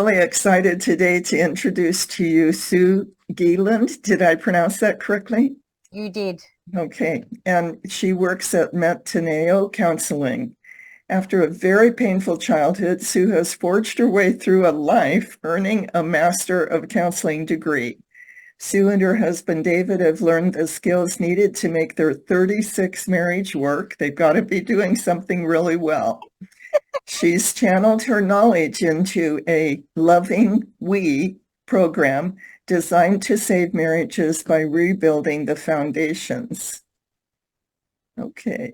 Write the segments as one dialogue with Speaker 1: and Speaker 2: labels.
Speaker 1: really excited today to introduce to you Sue Geelan. Did I pronounce that correctly?
Speaker 2: You did.
Speaker 1: Okay. And she works at Metanao Counselling. After a very painful childhood, Sue has forged her way through a life earning a Master of Counseling degree. Sue and her husband David have learned the skills needed to make their 36 marriage work. They've got to be doing something really well. She's channeled her knowledge into a Loving We program designed to save marriages by rebuilding the foundations. Okay.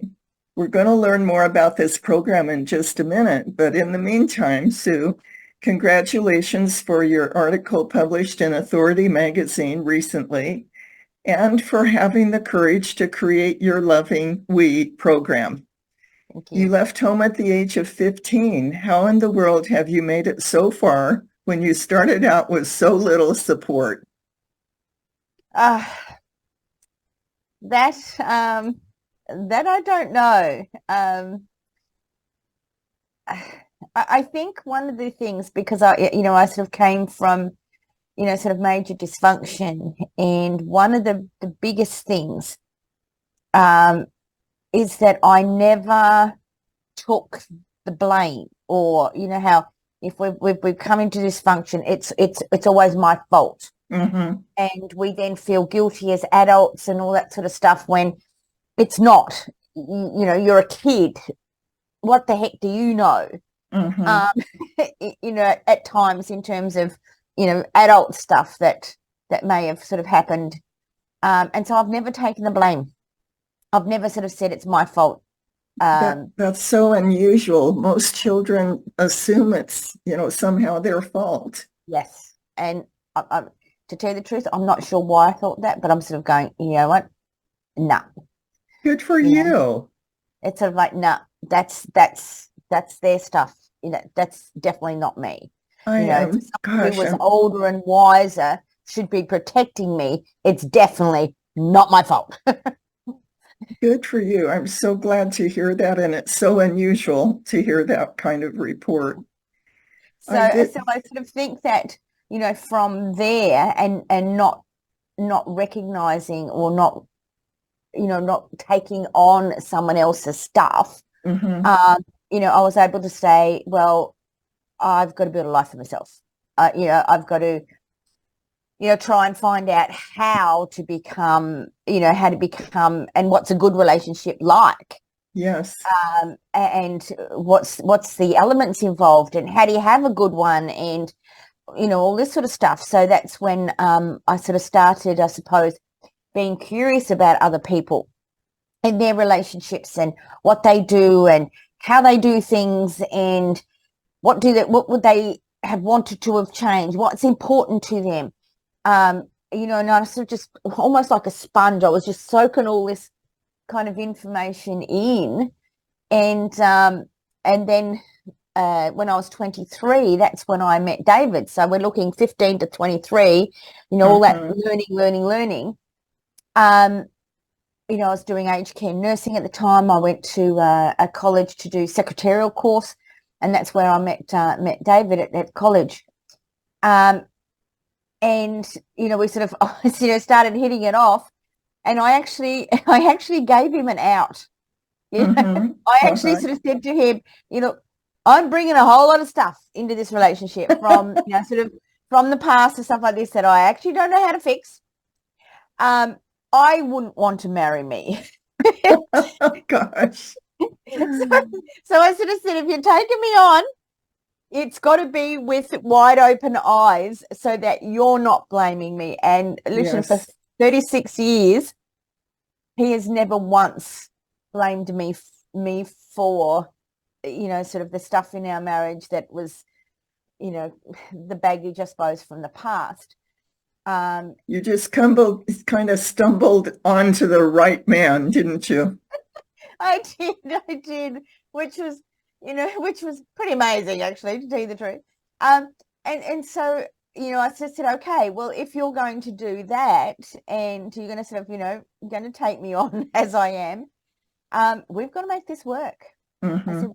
Speaker 1: We're going to learn more about this program in just a minute, but in the meantime, Sue, congratulations for your article published in Authority magazine recently and for having the courage to create your Loving We program.
Speaker 2: Thank
Speaker 1: You
Speaker 2: you.
Speaker 1: left home at the age of 15. How in the world have you made it so far when you started out with so little support?
Speaker 2: Uh, that I don't know. I think one of the things, because I sort of came from, sort of major dysfunction, and one of the biggest things is that I never took the blame, or how if we've come into dysfunction, it's always my fault.
Speaker 1: Mm-hmm.
Speaker 2: And we then feel guilty as adults and all that sort of stuff when it's not. You're a kid. What the heck do you know?
Speaker 1: Mm-hmm.
Speaker 2: At times in terms of, adult stuff that may have sort of happened. And so I've never taken the blame. I've never sort of said it's my fault.
Speaker 1: That's so unusual. Most children assume it's, somehow their fault.
Speaker 2: Yes. And to tell you the truth, I'm not sure why I thought that, but I'm sort of going, you know what? No.
Speaker 1: Good for
Speaker 2: You know,
Speaker 1: you.
Speaker 2: it's sort of like, no, that's their stuff. That's definitely not me.
Speaker 1: I
Speaker 2: If
Speaker 1: am,
Speaker 2: someone who
Speaker 1: gosh,
Speaker 2: was older and wiser should be protecting me, it's definitely not my fault.
Speaker 1: good for you. I'm so glad to hear that. And it's so unusual to hear that kind of report.
Speaker 2: So
Speaker 1: I did.
Speaker 2: I sort of think that, from there and not recognizing or not taking on someone else's stuff,
Speaker 1: Mm-hmm.
Speaker 2: I was able to say, well, I've got to build a life for myself. I've got to, try and find out how to become and what's a good relationship like.
Speaker 1: Yes.
Speaker 2: And what's the elements involved and how do you have a good one, and all this sort of stuff. So that's when I sort of started, I suppose, being curious about other people and their relationships and what they do and how they do things, and what would they have wanted to have changed, what's important to them. And I sort of just almost like a sponge, I was just soaking all this kind of information in. And then when I was 23, that's when I met David. So we're looking 15 to 23, all that learning. I was doing aged care nursing at the time. I went to a college to do secretarial course, and that's where I met David at college. And we sort of started hitting it off, and I actually gave him an out.
Speaker 1: Mm-hmm.
Speaker 2: I actually sort of said to him, I'm bringing a whole lot of stuff into this relationship from, sort of from the past and stuff like this that I actually don't know how to fix. I wouldn't want to marry me.
Speaker 1: Oh, gosh.
Speaker 2: So I sort of said, if you're taking me on, it's got to be with wide open eyes so that you're not blaming me. And listen, for
Speaker 1: Yes.
Speaker 2: 36 years, he has never once blamed me for, sort of the stuff in our marriage that was, the baggage, I suppose, from the past.
Speaker 1: You just kind of stumbled onto the right man, didn't you?
Speaker 2: I did, which was pretty amazing, actually, to tell you the truth. And so, I just said, okay, well, if you're going to do that and you're going to sort of, going to take me on as I am, we've got to make this work. I
Speaker 1: Mm-hmm.
Speaker 2: said,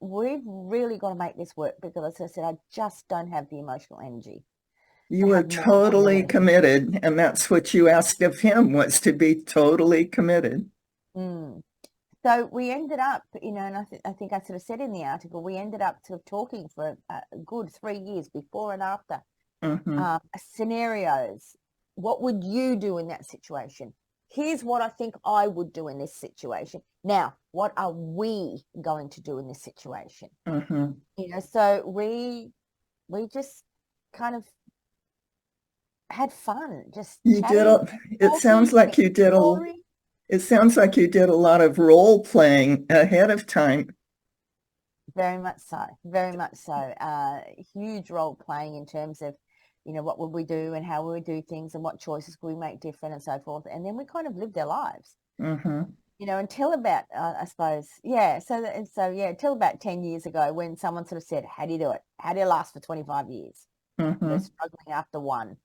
Speaker 2: we've really got to make this work because, as I said, I just don't have the emotional energy to
Speaker 1: You were
Speaker 2: have more
Speaker 1: totally
Speaker 2: vulnerability.
Speaker 1: committed, and that's what you asked of him, was to be totally committed.
Speaker 2: Mm. So we ended up, and I think I sort of said in the article, we ended up sort of talking for a good 3 years before and after
Speaker 1: Mm-hmm.
Speaker 2: scenarios. What would you do in that situation? Here's what I think I would do in this situation. Now, what are we going to do in this situation?
Speaker 1: Mm-hmm.
Speaker 2: So we just kind of had fun, just
Speaker 1: You did
Speaker 2: chatting,
Speaker 1: it sounds
Speaker 2: talking,
Speaker 1: like you did
Speaker 2: exploring.
Speaker 1: it sounds like you did a lot of role playing ahead of time.
Speaker 2: Very much so, very much so. Huge role playing in terms of, what would we do and how would we do things and what choices could we make different and so forth. And then we kind of lived our lives,
Speaker 1: Mm-hmm.
Speaker 2: until about, I suppose, yeah. So until about 10 years ago when someone sort of said, how do you do it? How do you last for 25 years? We're
Speaker 1: Mm-hmm.
Speaker 2: struggling after one.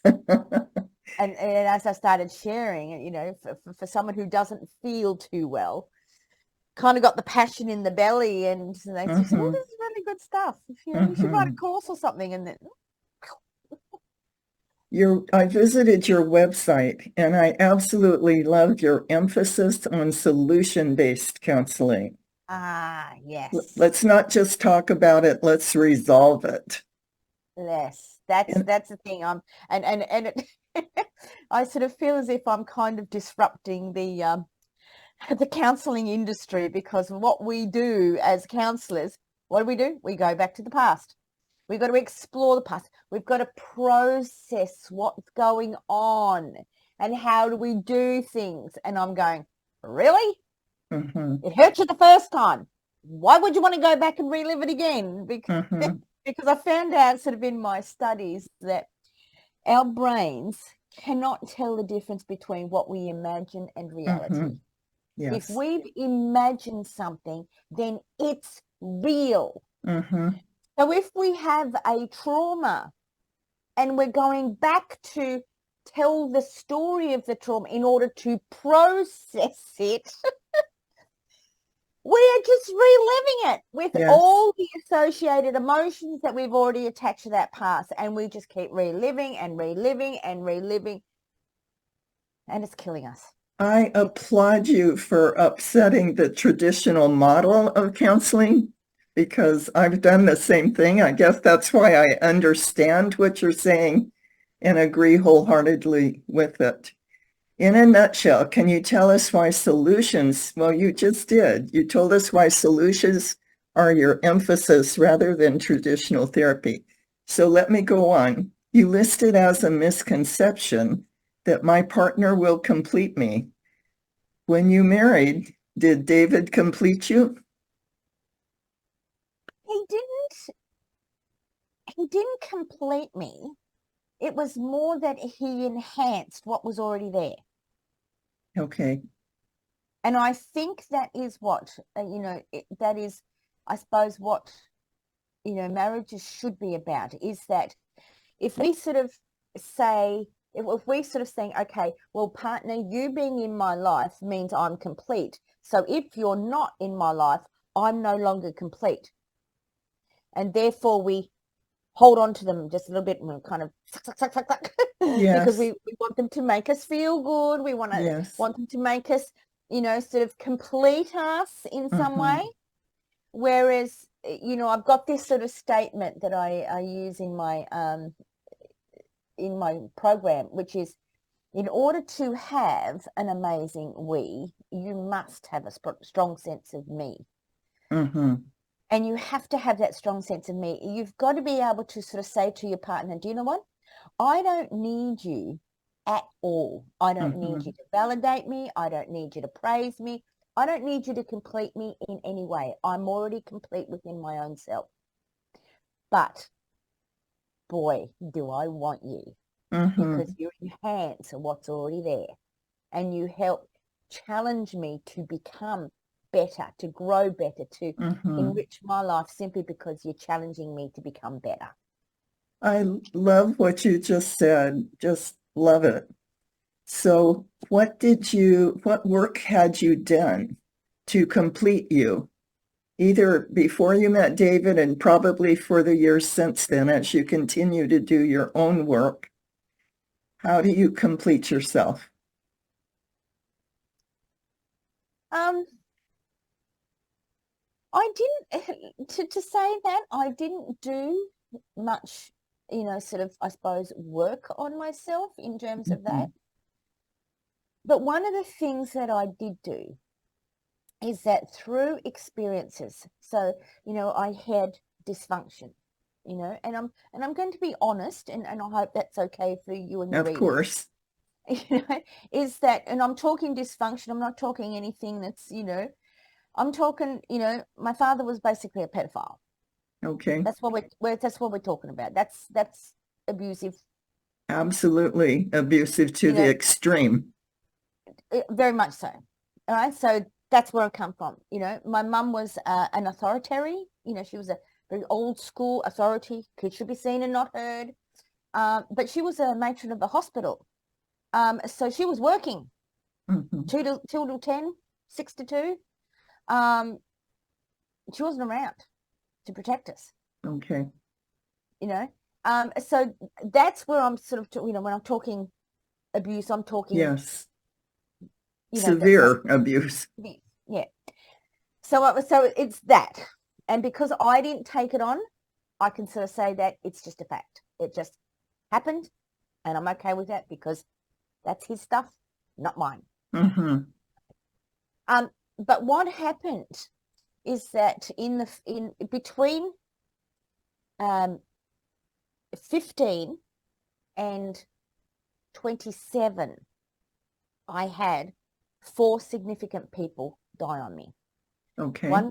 Speaker 2: And as I started sharing, for someone who doesn't feel too well, kind of got the passion in the belly, and they just said, oh,
Speaker 1: Mm-hmm.
Speaker 2: this is really good stuff. You should write a
Speaker 1: Mm-hmm.
Speaker 2: course or something. And then,
Speaker 1: I visited your website, and I absolutely loved your emphasis on solution-based counseling.
Speaker 2: yes,
Speaker 1: Let's not just talk about it, let's resolve it.
Speaker 2: yes,
Speaker 1: And
Speaker 2: that's the thing. And it, I sort of feel as if I'm kind of disrupting the counseling industry, because what we do as counselors, what do? We go back to the past. We've got to explore the past. We've got to process what's going on and how do we do things. And I'm going, really?
Speaker 1: mm-hmm.
Speaker 2: It hurt you the first time. Why would you want to go back and relive it again?
Speaker 1: Mm-hmm.
Speaker 2: Because I found out sort of in my studies that our brains cannot tell the difference between what we imagine and
Speaker 1: Mm-hmm.
Speaker 2: reality. If
Speaker 1: Yes.
Speaker 2: we've imagined something, then it's real.
Speaker 1: Mm-hmm.
Speaker 2: So if we have a trauma and we're going back to tell the story of the trauma in order to process it, we're just reliving it with
Speaker 1: Yes.
Speaker 2: all the associated emotions that we've already attached to that past. And we just keep reliving and reliving and reliving. And it's killing us.
Speaker 1: I applaud you for upsetting the traditional model of counseling, because I've done the same thing. I guess that's why I understand what you're saying and agree wholeheartedly with it. In a nutshell, can you tell us why solutions, well, you just did. You told us why solutions are your emphasis rather than traditional therapy. So let me go on. You listed as a misconception that my partner will complete me. When you married, did David complete you?
Speaker 2: He didn't, he didn't complete me. It was more that he enhanced what was already there.
Speaker 1: Okay.
Speaker 2: And I think that is what, that is, I suppose, what, marriages should be about, is that if we sort of say, if we sort of saying, okay, well, partner, you being in my life means I'm complete. So if you're not in my life, I'm no longer complete. And therefore we hold on to them just a little bit and we kind of because
Speaker 1: Yes.
Speaker 2: we want them to make us feel good. We
Speaker 1: Yes.
Speaker 2: want them to make us, sort of complete us in some
Speaker 1: Mm-hmm.
Speaker 2: way. Whereas, I've got this sort of statement that I use in my program, which is, in order to have an amazing we, you must have a strong sense of me.
Speaker 1: Mm-hmm.
Speaker 2: And you have to have that strong sense of me. You've got to be able to sort of say to your partner, do you know what? I don't need you at all. I don't
Speaker 1: Mm-hmm.
Speaker 2: need you to validate me. I don't need you to praise me. I don't need you to complete me in any way. I'm already complete within my own self. But boy, do I want you, because
Speaker 1: Mm-hmm.
Speaker 2: you enhance what's already there and you help challenge me to become better, to grow better, to
Speaker 1: Mm-hmm.
Speaker 2: enrich my life, simply because you're challenging me to become better.
Speaker 1: I love what you just said. Just love it. So what work had you done to complete you? either before you met David and probably for the years since then, as you continue to do your own work, how do you complete yourself?
Speaker 2: Um, I didn't, to say that, I didn't do much, sort of, I suppose, work on myself in terms of that. But one of the things that I did do is that through experiences, so, I had dysfunction, and I'm going to be honest, and I hope that's okay for you and your
Speaker 1: Of
Speaker 2: readers.
Speaker 1: course.
Speaker 2: Is that, and I'm talking dysfunction, I'm not talking anything that's, I'm talking, my father was basically a pedophile.
Speaker 1: Okay.
Speaker 2: That's what we're talking about. That's abusive.
Speaker 1: Absolutely abusive to the extreme.
Speaker 2: Very much so. All right. So that's where I come from. My mum was an authority. She was a very old school authority. Kids should be seen and not heard. But she was a matron of the hospital. So she was working 2 till 10, 6 to 2. She wasn't around to protect us.
Speaker 1: Okay.
Speaker 2: So that's where I'm sort of, when I'm talking abuse, I'm talking,
Speaker 1: yes, severe abuse.
Speaker 2: Yeah. So it's that. And because I didn't take it on, I can sort of say that it's just a fact. It just happened, and I'm okay with that because that's his stuff, not mine. But what happened is that in between 15 and 27, I had 4 significant people die on me.
Speaker 1: Okay.
Speaker 2: One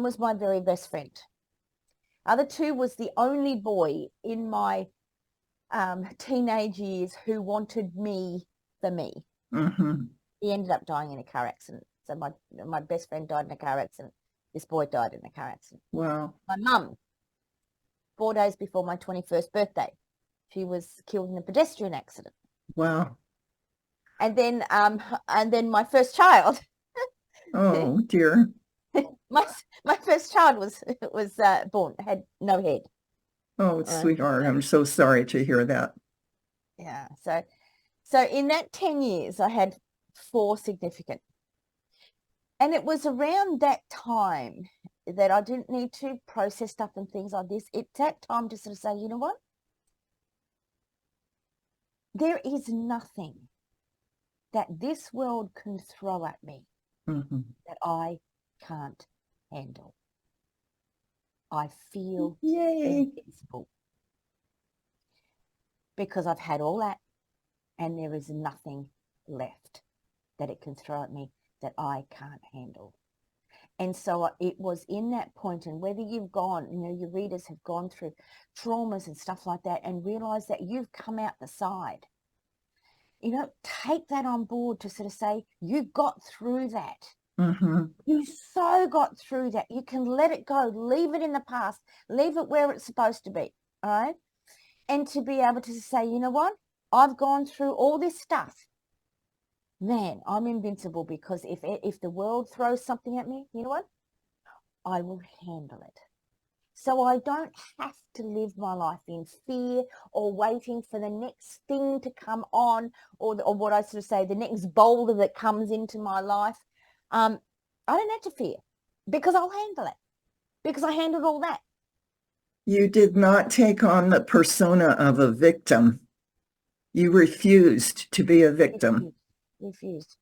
Speaker 2: was my very best friend. Other 2 was the only boy in my teenage years who wanted me for me. He ended up dying in a car accident. So my best friend died in a car accident. This boy died in a car accident.
Speaker 1: Wow.
Speaker 2: My mum, 4 days before my 21st birthday, she was killed in a pedestrian accident.
Speaker 1: Wow.
Speaker 2: And then my first child.
Speaker 1: Oh dear.
Speaker 2: my first child was born, had no head.
Speaker 1: Oh, sweetheart, I'm so sorry to hear that.
Speaker 2: Yeah. So in that 10 years, I had 4 significant. And it was around that time that I didn't need to process stuff and things like this. It's that time to sort of say, you know what? There is nothing that this world can throw at me that I can't handle. I feel invincible because I've had all that, and there is nothing left that it can throw at me that I can't handle. And so it was in that point, and whether you've gone, your readers have gone through traumas and stuff like that and realize that you've come out the side, take that on board to sort of say, you got through that. You so got through that. You can let it go, leave it in the past, leave it where it's supposed to be. All right. And to be able to say, you know what? I've gone through all this stuff. Man, I'm invincible because if the world throws something at me, you know what? I will handle it. So I don't have to live my life in fear or waiting for the next thing to come on, or what I sort of say, the next boulder that comes into my life. I don't have to fear because I'll handle it, because I handled all that.
Speaker 1: You did not take on the persona of a victim. You refused to be a victim.
Speaker 2: Refused.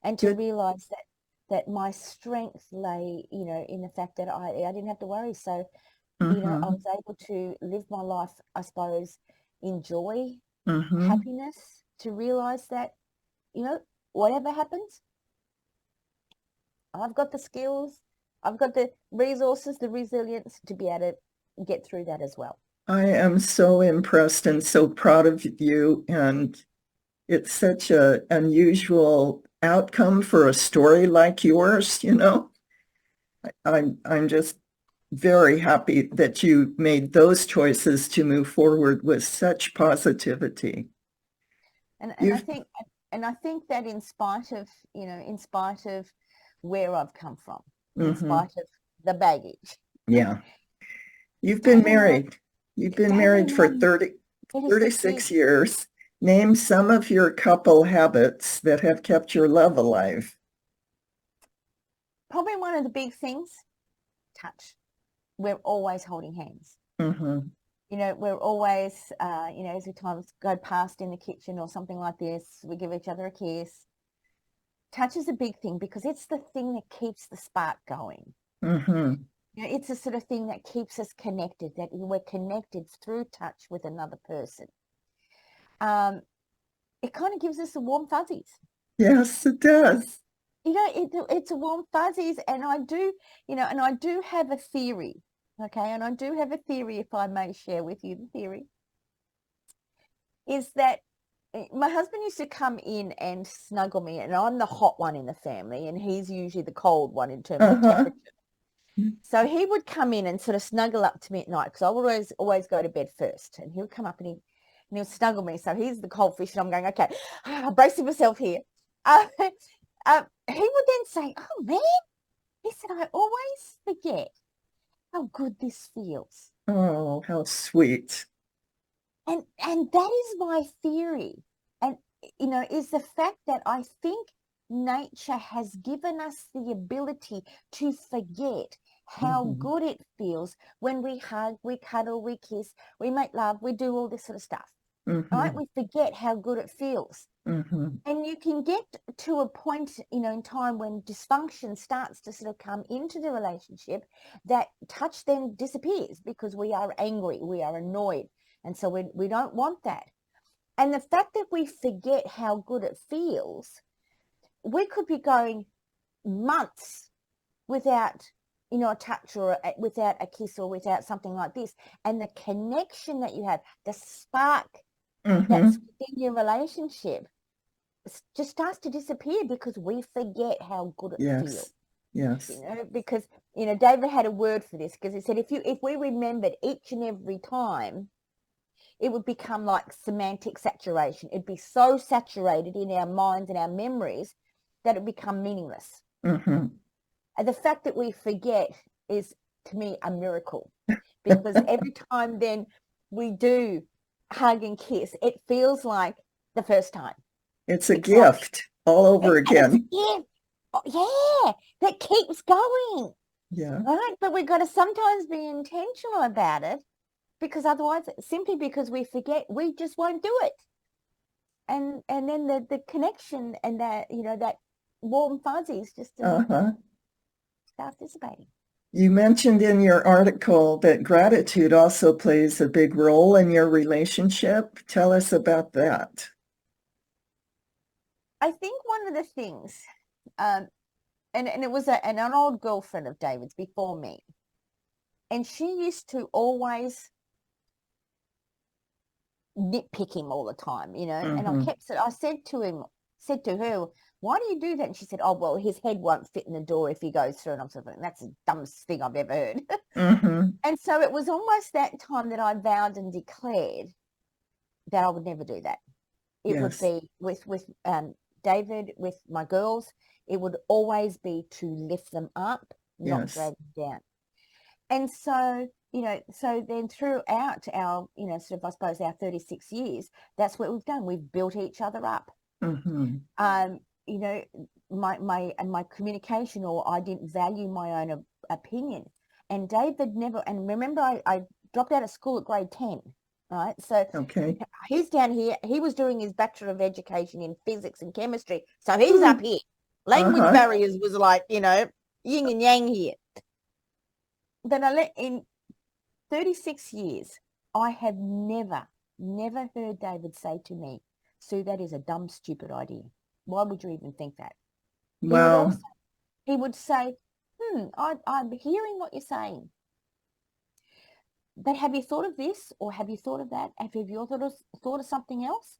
Speaker 2: And to realize that my strength lay, in the fact that I didn't have to worry. So, I was able to live my life, I suppose, in joy, happiness, to realize that, whatever happens, I've got the skills, I've got the resources, the resilience to be able to get through that as well.
Speaker 1: I am so impressed and so proud of you, and it's such an unusual outcome for a story like yours, I'm just very happy that you made those choices to move forward with such positivity.
Speaker 2: And I think in spite of where I've come from, in spite of the baggage.
Speaker 1: Yeah. You've been
Speaker 2: David and I,
Speaker 1: married. You've been
Speaker 2: David
Speaker 1: married
Speaker 2: and
Speaker 1: for
Speaker 2: I,
Speaker 1: 36 years. Name some of your couple habits that have kept your love alive.
Speaker 2: Probably one of the big things, touch. We're always holding hands.
Speaker 1: Mm-hmm.
Speaker 2: You know, we're always, as we times go past in the kitchen or something like this, we give each other a kiss. Touch is a big thing because it's the thing that keeps the spark going.
Speaker 1: Mm-hmm.
Speaker 2: You know, it's the sort of thing that keeps us connected, that we're connected through touch with another person. It kind of gives us the warm fuzzies.
Speaker 1: Yes, it does.
Speaker 2: You know, it's a warm fuzzies, and I do have a theory, okay, and I do have a theory, if I may share with you the theory, is that my husband used to come in and snuggle me, and I'm the hot one in the family, and he's usually the cold one in terms of
Speaker 1: Uh-huh.
Speaker 2: temperature. So he would come in and sort of snuggle up to me at night because I would always go to bed first, and he would come up and he'll snuggle me. So he's the cold fish, and I'm going, okay, I'm bracing myself here. He would then say, "Oh man," he said, "I always forget how good this feels."
Speaker 1: Oh, how sweet.
Speaker 2: And that is my theory. And is the fact that I think nature has given us the ability to forget how
Speaker 1: Mm-hmm.
Speaker 2: good it feels when we hug, we cuddle, we kiss, we make love, we do all this sort of stuff. Right?
Speaker 1: Mm-hmm.
Speaker 2: We forget how good it feels.
Speaker 1: Mm-hmm.
Speaker 2: And you can get to a point, in time when dysfunction starts to sort of come into the relationship, that touch then disappears because we are angry, we are annoyed. And so we don't want that. And the fact that we forget how good it feels, we could be going months without, a touch or without a kiss or without something like this. And the connection that you have, the spark
Speaker 1: Mm-hmm.
Speaker 2: that's within your relationship, just starts to disappear because we forget how good it feels.
Speaker 1: Yes.
Speaker 2: Because David had a word for this, because he said if we remembered each and every time, it would become like semantic saturation. It'd be so saturated in our minds and our memories that it become meaningless.
Speaker 1: Mm-hmm.
Speaker 2: And the fact that we forget is, to me, a miracle, because every time then we do hug and kiss, it feels like the first time.
Speaker 1: It's a gift all over again.
Speaker 2: Yeah, that keeps going.
Speaker 1: Yeah.
Speaker 2: Right, but we've got to sometimes be intentional about it, because otherwise, simply because we forget, we just won't do it. And then the connection and that that warm fuzzies just start dissipating.
Speaker 1: You mentioned in your article that gratitude also plays a big role in your relationship. Tell us about that.
Speaker 2: I think one of the things, and it was an old girlfriend of David's before me, and she used to always nitpick him all the time, and I said to her, "Why do you do that?" And she said, "Oh, well, his head won't fit in the door if he goes through." And I'm sort of like, that's the dumbest thing I've ever heard.
Speaker 1: Mm-hmm.
Speaker 2: And so it was almost that time that I vowed and declared that I would never do that. It would be with David, with my girls, it would always be to lift them up, not drag them down. And so, so then throughout our, sort of, I suppose, our 36 years, that's what we've done. We've built each other up.
Speaker 1: Mm-hmm.
Speaker 2: My communication, or I didn't value my own opinion. And David never, and remember, I dropped out of school at grade 10, right? So he's down here. He was doing his Bachelor of Education in physics and chemistry. So he's up here. Language barriers was like, yin and yang here. But in 36 years, I have never heard David say to me, "Sue, that is a dumb, stupid idea. Why would you even think that?"
Speaker 1: Wow.
Speaker 2: He would say, I'm hearing what you're saying, but have you thought of this, or have you thought of that? Have you thought of something else?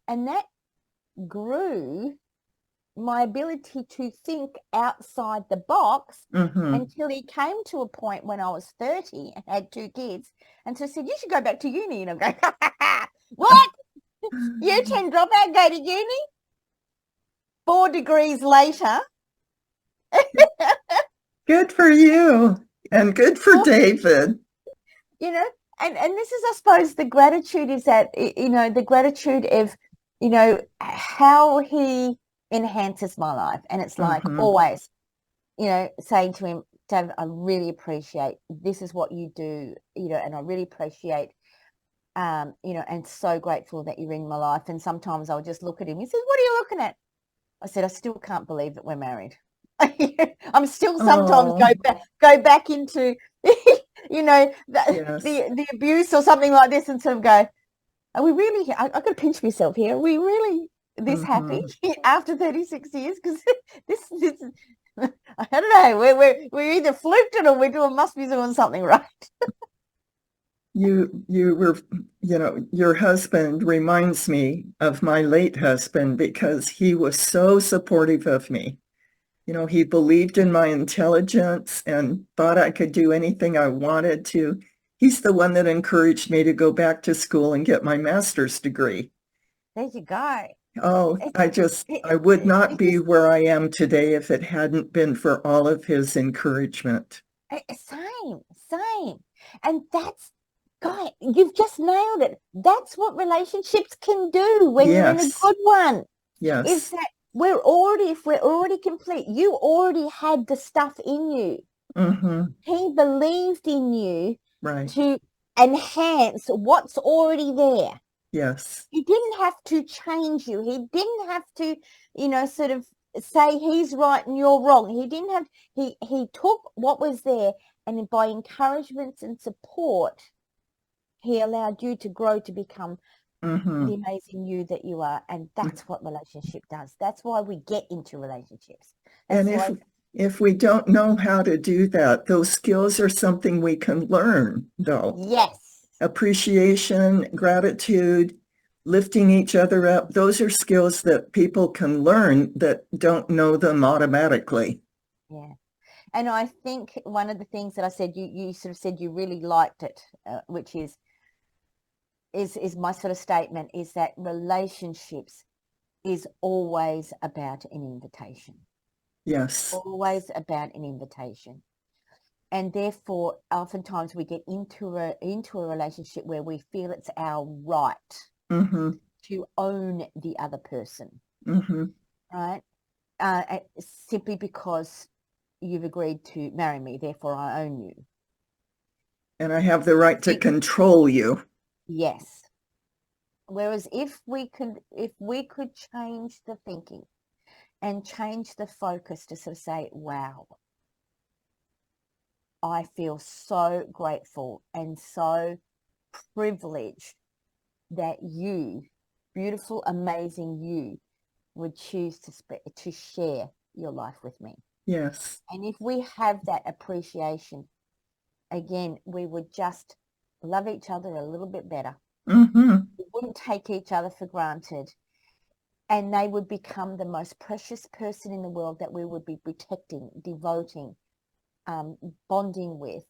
Speaker 2: And that grew my ability to think outside the box, until he came to a point when I was 30 and had 2 kids, and so said, "You should go back to uni." And I'm going, "What? You 10 dropout, go to uni?" 4 degrees later,
Speaker 1: Good for you. And good for
Speaker 2: Well,
Speaker 1: David.
Speaker 2: you know, and this is, I suppose, the gratitude is that, the gratitude of, how he enhances my life. And it's like
Speaker 1: Hmm.
Speaker 2: always, saying to him, David, I really appreciate this is what you do, and I really appreciate, and so grateful that you're in my life. And sometimes I'll just look at him. He says, what are you looking at? I said, I still can't believe that we're married. I'm still sometimes
Speaker 1: Oh,
Speaker 2: go back into, the,
Speaker 1: yes.
Speaker 2: the abuse or something like this, and sort of go, are we really, I got to pinch myself here. Are we really this happy
Speaker 1: Hmm.
Speaker 2: after 36 years? Because this I don't know, we're either fluked it or must be doing something right.
Speaker 1: You were, your husband reminds me of my late husband because he was so supportive of me. He believed in my intelligence and thought I could do anything I wanted to. He's the one that encouraged me to go back to school and get my master's degree.
Speaker 2: There you go.
Speaker 1: Oh,
Speaker 2: It,
Speaker 1: I would not
Speaker 2: you
Speaker 1: be
Speaker 2: just
Speaker 1: where I am today if it hadn't been for all of his encouragement.
Speaker 2: same. And that's, guy, you've just nailed it. That's what relationships can do when you're in a
Speaker 1: Yes,
Speaker 2: good one, is
Speaker 1: yes.
Speaker 2: that if we're already complete, you already had the stuff in you.
Speaker 1: Hmm.
Speaker 2: He believed in you
Speaker 1: Right.
Speaker 2: to enhance what's already there.
Speaker 1: Yes.
Speaker 2: He didn't have to change you. He didn't have to, sort of say he's right and you're wrong. He didn't have, he took what was there, and by encouragements and support, he allowed you to grow to become the
Speaker 1: Hmm.
Speaker 2: amazing you that you are. And that's what relationship does. That's why we get into relationships.
Speaker 1: And
Speaker 2: That's why,
Speaker 1: if we don't know how to do that, those skills are something we can learn, though.
Speaker 2: yes.
Speaker 1: Appreciation, gratitude, lifting each other up, those are skills that people can learn that don't know them automatically.
Speaker 2: Yeah. And I think one of the things that I said, you sort of said you really liked it, which is my sort of statement, is that relationships is always about an invitation.
Speaker 1: Yes.
Speaker 2: Always about an invitation. And therefore, oftentimes we get into a relationship where we feel it's our right
Speaker 1: Mm-hmm.
Speaker 2: to own the other person,
Speaker 1: Mm-hmm.
Speaker 2: right? Simply because you've agreed to marry me, therefore I own you.
Speaker 1: And I have the right to control you.
Speaker 2: Yes. Whereas if we could change the thinking and change the focus to sort of say, wow, I feel so grateful and so privileged that you, beautiful, amazing you, would choose to share your life with me.
Speaker 1: Yes.
Speaker 2: And if we have that appreciation, again, we would just love each other a little bit better.
Speaker 1: Mm-hmm.
Speaker 2: We wouldn't take each other for granted. And they would become the most precious person in the world that we would be protecting, devoting, bonding with,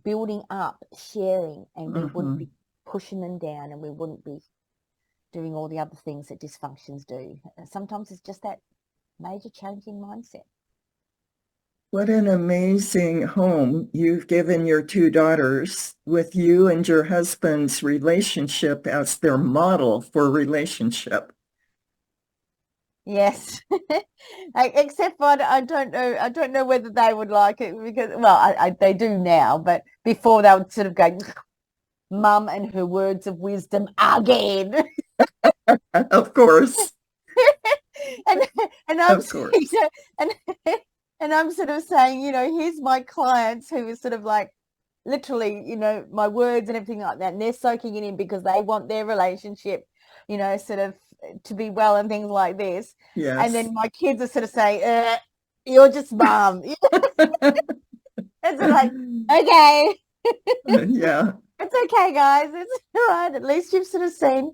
Speaker 2: building up, sharing, and we wouldn't
Speaker 1: Mm-hmm.
Speaker 2: be pushing them down, and we wouldn't be doing all the other things that dysfunctions do. Sometimes it's just that major change in mindset.
Speaker 1: What an amazing home you've given your two daughters with you and your husband's relationship as their model for relationship.
Speaker 2: Yes. Except for I don't know whether they would like it, because, well, they do now, but before they would sort of go, mum and her words of wisdom again.
Speaker 1: Of course.
Speaker 2: and and I'm
Speaker 1: Of course.
Speaker 2: and and I'm sort of saying, here's my clients who are sort of like literally, my words and everything like that, and they're soaking it in because they want their relationship, sort of to be well and things like this. And
Speaker 1: Yes.
Speaker 2: then my kids are sort of saying, you're just mum. It's like, okay,
Speaker 1: Yeah.
Speaker 2: it's okay, guys. It's all right. At least you've sort of seen.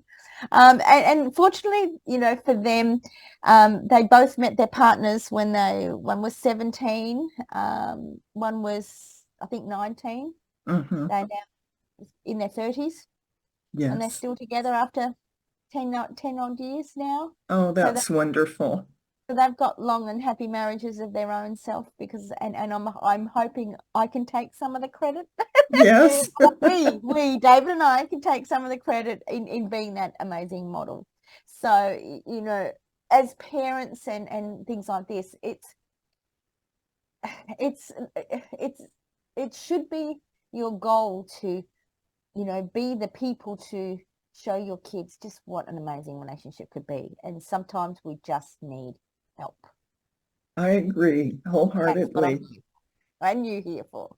Speaker 2: And fortunately, for them, they both met their partners when one was 17, one was, I think, 19.
Speaker 1: Hmm.
Speaker 2: They're now in their 30s, and they're
Speaker 1: Yes.
Speaker 2: still together after 10 odd years now.
Speaker 1: Oh,
Speaker 2: So
Speaker 1: that's wonderful.
Speaker 2: they've got long and happy marriages of their own self, because and I'm hoping I can take some of the credit.
Speaker 1: Yes.
Speaker 2: Or we David and I can take some of the credit in being that amazing model. So, you know, as parents and things like this, it's it should be your goal to, you know, be the people to show your kids just what an amazing relationship could be. And sometimes we just need help.
Speaker 1: I agree
Speaker 2: That's what
Speaker 1: wholeheartedly.
Speaker 2: I'm here for.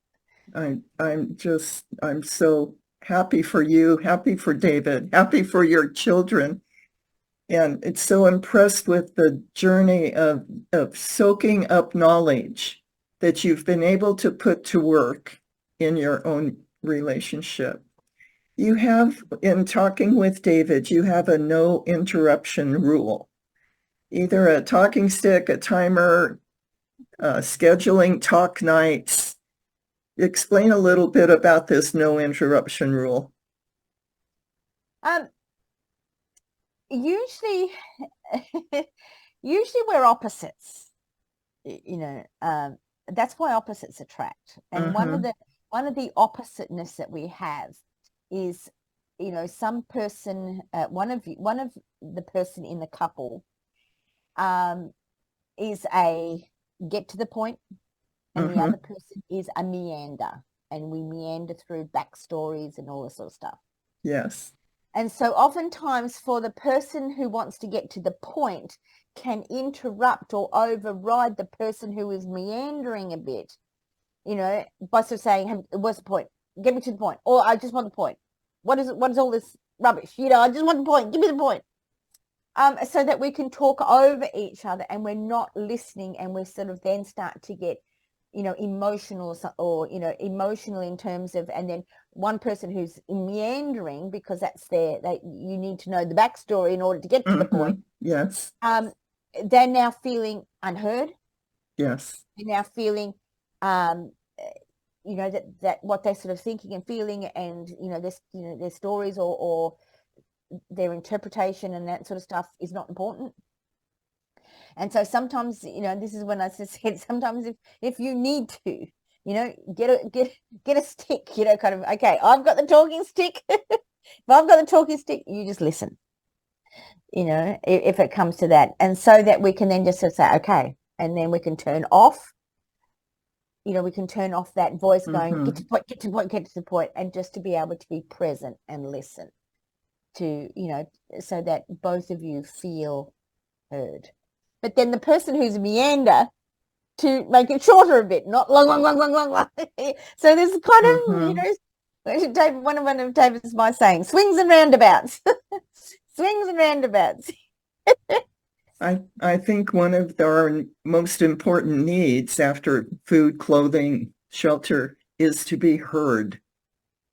Speaker 1: I'm so happy for you, happy for David, happy for your children. And it's so impressed with the journey of soaking up knowledge that you've been able to put to work in your own relationship. You have, in talking with David, you have a no interruption rule, either a talking stick, a timer, scheduling talk nights. Explain a little bit about this no interruption rule.
Speaker 2: Usually, usually we're opposites. You know, that's why opposites attract. And one of the oppositeness that we have is, you know, some person, one of the person in the couple, is a get to the point, and the other person is a meander, and we meander through backstories and all this sort of stuff.
Speaker 1: Yes.
Speaker 2: And so oftentimes for the person who wants to get to the point can interrupt or override the person who is meandering a bit, you know, by sort of saying, hey, what's the point? Get me to the point. Or I just want the point. What is all this rubbish? You know, I just want the point. Give me the point. So that we can talk over each other and we're not listening, and we sort of then start to get, you know, emotional, or, you know, emotional in terms of, and then one person who's meandering because that's you need to know the backstory in order to get to the point.
Speaker 1: Yes.
Speaker 2: They're now feeling unheard.
Speaker 1: Yes.
Speaker 2: They're now feeling, you know, that what they're sort of thinking and feeling, and, you know, this, you know, their stories or their interpretation and that sort of stuff is not important. And so sometimes, you know, this is when I just said, sometimes if you need to, you know, get a stick, you know, kind of, okay, I've got the talking stick. If I've got the talking stick, you just listen, you know, if it comes to that. And so that we can then just sort of say, okay, and then we can turn off, you know, we can turn off that voice going, get to the point, get to the point, get to the point, and just to be able to be present and listen to, you know, so that both of you feel heard. But then the person who's meander, to make it shorter a bit, not long. So there's kind of, you know, David, one of David's my saying, swings and roundabouts. Swings and roundabouts.
Speaker 1: I think one of our most important needs after food, clothing, shelter is to be heard.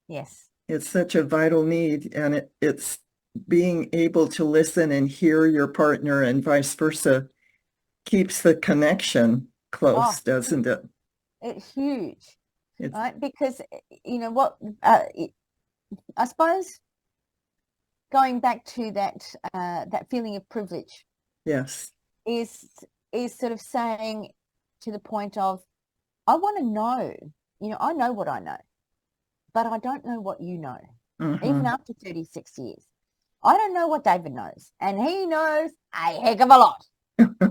Speaker 2: Yes.
Speaker 1: It's such a vital need, and it's being able to listen and hear your partner and vice versa keeps the connection close, doesn't it?
Speaker 2: It's huge, right? Because, you know what, I suppose going back to that feeling of privilege.
Speaker 1: Yes.
Speaker 2: Is sort of saying to the point of, I want to know, you know, I know what I know, but I don't know what you know. Even after 36 years. I don't know what David knows, and he knows a heck of a lot.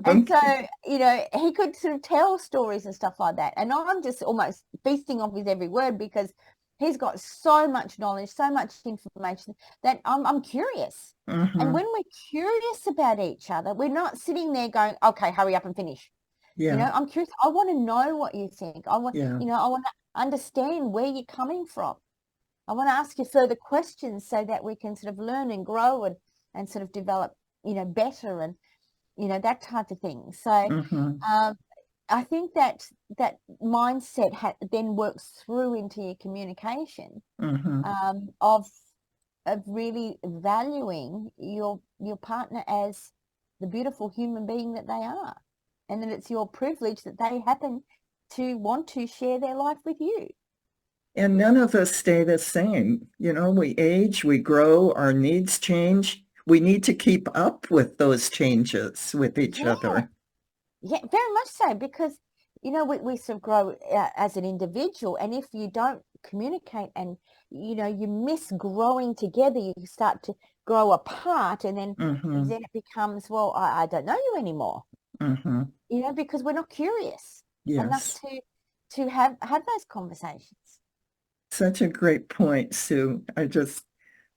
Speaker 2: And so, you know, he could sort of tell stories and stuff like that. And I'm just almost feasting off his every word, because he's got so much knowledge, so much information, that I'm curious. And when we're curious about each other, we're not sitting there going, okay, hurry up and finish.
Speaker 1: Yeah.
Speaker 2: You know, I'm curious. I want to know what you think. I want, you know, I want to understand where you're coming from. I want to ask you further questions so that we can sort of learn and grow and sort of develop, you know, better, and, you know, that type of thing. So I think that mindset then works through into your communication, of really valuing your partner as the beautiful human being that they are, and that it's your privilege that they happen to want to share their life with you.
Speaker 1: And none of us stay the same. You know, we age, we grow, our needs change. We need to keep up with those changes with each other.
Speaker 2: Yeah, very much so, because we sort of grow as an individual, and if you don't communicate and you miss growing together, you start to grow apart, and then
Speaker 1: Mm-hmm.
Speaker 2: it becomes, well, I don't know you anymore,
Speaker 1: Mm-hmm.
Speaker 2: because we're not curious enough
Speaker 1: Yes.
Speaker 2: to have those conversations.
Speaker 1: Such a great point, Sue. I just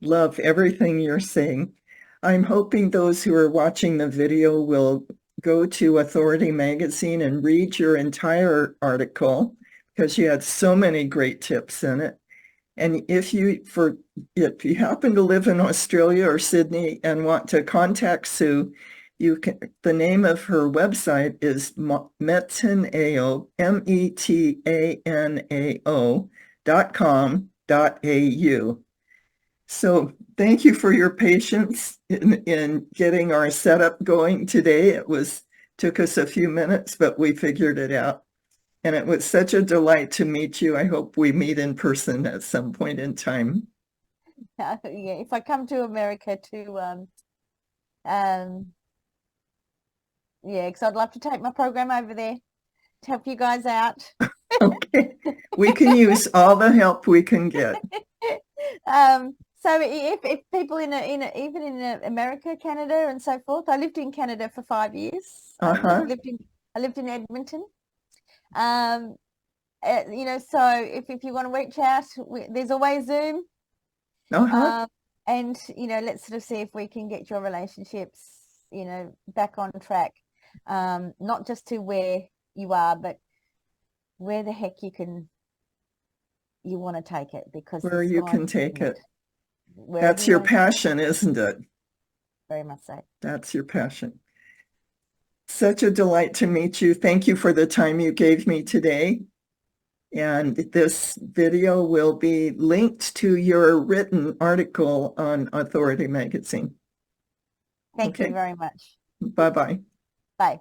Speaker 1: love everything you're saying. I'm hoping those who are watching the video will go to Authority Magazine and read your entire article, because you had so many great tips in it. And if you happen to live in Australia or Sydney and want to contact Sue, the name of her website is Metanao, metanao.com.au. So thank you for your patience in getting our setup going today. Took us a few minutes, but we figured it out. And it was such a delight to meet you. I hope we meet in person at some point in time.
Speaker 2: Yeah, if I come to America to yeah, because I'd love to take my program over there to help you guys out.
Speaker 1: Okay. We can use all the help we can get.
Speaker 2: So if people even in America, Canada, and so forth, I lived in Canada for 5 years.
Speaker 1: Uh-huh.
Speaker 2: I lived in Edmonton. So if you want to reach out, there's always Zoom.
Speaker 1: Uh-huh.
Speaker 2: And let's sort of see if we can get your relationships, back on track. Not just to where you are, but where the heck you want to take it, because
Speaker 1: Where you can take it. That's your passion, isn't it?
Speaker 2: Very much so.
Speaker 1: That's your passion. Such a delight to meet you. Thank you for the time you gave me today. And this video will be linked to your written article on Authority Magazine.
Speaker 2: Thank you very much.
Speaker 1: Bye-bye.
Speaker 2: Bye.